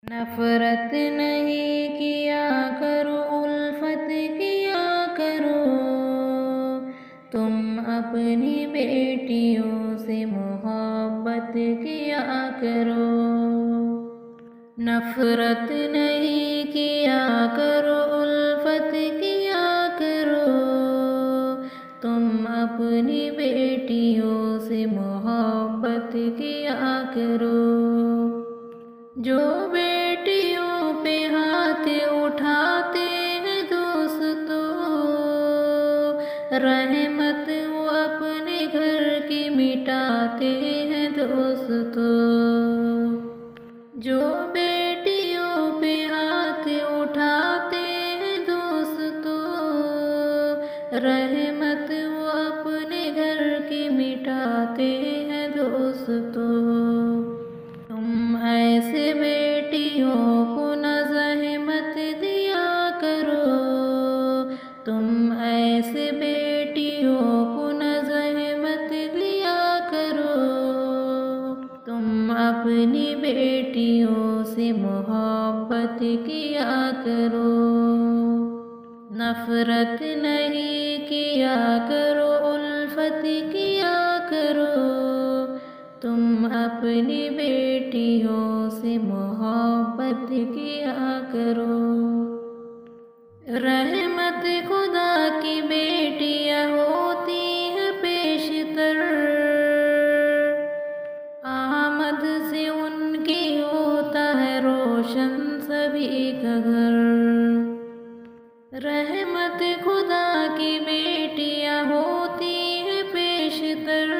नफरत नहीं किया करो, उल्फत किया करो। तुम अपनी बेटियों से मोहब्बत किया करो। नफरत नहीं किया करो, उल्फत किया करो। तुम अपनी बेटियों से मोहब्बत किया करो। जो बेटियों पे हाथ उठाते हैं दोस्तों, रहमत वो अपने घर की मिटाते हैं दोस्तों। जो बेटियों पे हाथ उठाते हैं दोस्तों, रहमत वो अपने घर की मिटाते हैं दोस्तों। तुम ऐसे बेटियों को न ज़हमत दिया करो। तुम ऐसे बेटियों को न ज़हमत दिया करो। तुम अपनी बेटियों से मोहब्बत किया करो। नफरत नहीं किया करो, उल्फत किया करो। तुम अपनी बेटियों से मोहब्बत किया करो। रहमत खुदा की बेटियां होती हैं पेशतर, आमद से उनकी होता है रोशन सभी का घर। रहमत खुदा की बेटियां होती हैं पेशतर,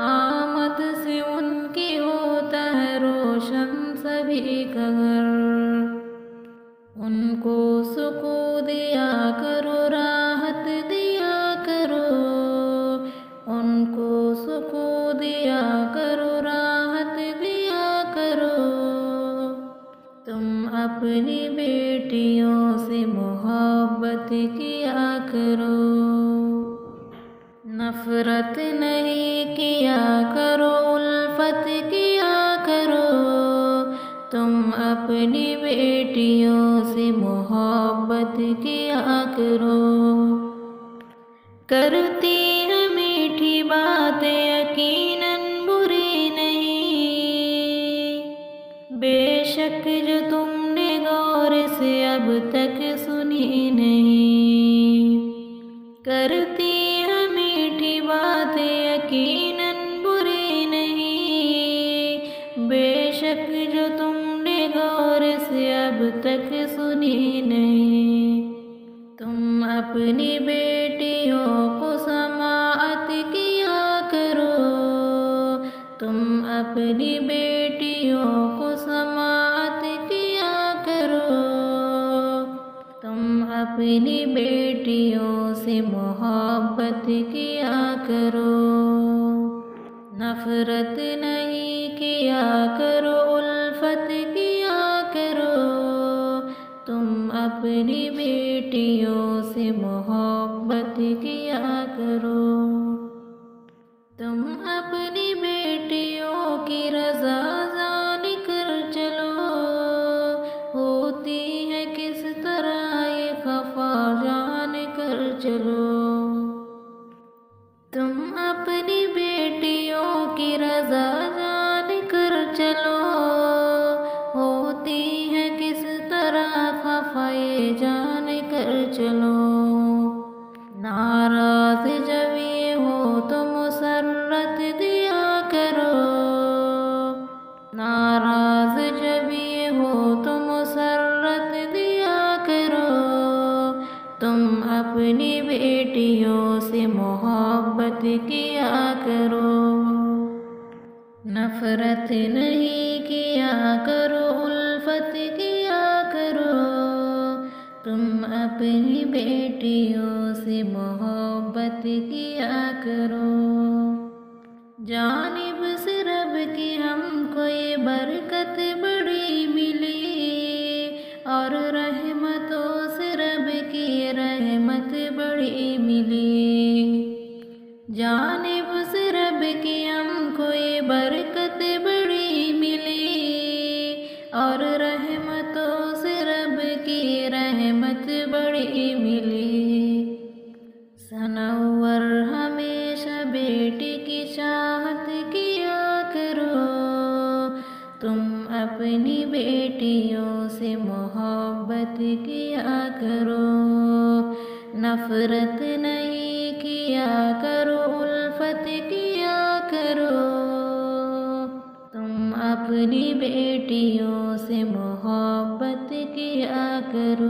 आमद से उनकी होता है रोशन सभी का घर। उनको सुकून दिया करो, राहत दिया करो। उनको सुकून दिया करो, राहत दिया करो। तुम अपनी बेटियों से मोहब्बत किया करो। नफरत नहीं किया करो, उल्फत किया करो। तुम अपनी बेटियों से मोहब्बत किया करो। करती है मीठी बातें यकीनन बुरी नहीं, बेशक जो तुमने गौर से अब तक सुनी नहीं। करती है मीठी बातें यकीनन बुरी नहीं, बेशक जो तुमने गौर से अब तक सुनी नहीं। तुम अपनी बेटियों को समाअत किया करो। तुम अपनी बेटियों को समाअत किया करो। तुम अपनी बेटियों से मोहब्बत किया करो। नफरत नहीं किया करो, उल्फत किया करो। तुम अपनी बेटियों से मोहब्बत किया करो। तुम अपनी बेटियों की रज़ा जान कर चलो, होती है किस तरह ये खफा जान कर चलो। तुम अपनी बेटियों की रज़ा जान कर चलो, होती है किस तरह खफा ये जान कर चलो। नाराज़ जब ये हो तो मुसर्रत दिया करो। नाराज़ जब ये हो तो मुसर्रत दिया करो। तुम अपनी बेटियों से मोहब्बत किया करो। नफरत नहीं किया करो, उल्फत किया करो। तुम अपनी बेटियों से मोहब्बत किया करो। जानिब से रब की हमको ये बरकत बड़ी मिली, और रहमतों से रब की रहमत बड़ी मिली। जानिब से रब की हमको ये बरकत बड़ी मिली, कभी मिली। सनवर हमेशा बेटी की चाहत किया करो, तुम अपनी बेटियों से मोहब्बत किया करो। नफरत नहीं किया करो, उल्फत किया करो। तुम अपनी बेटियों से मोहब्बत किया करो।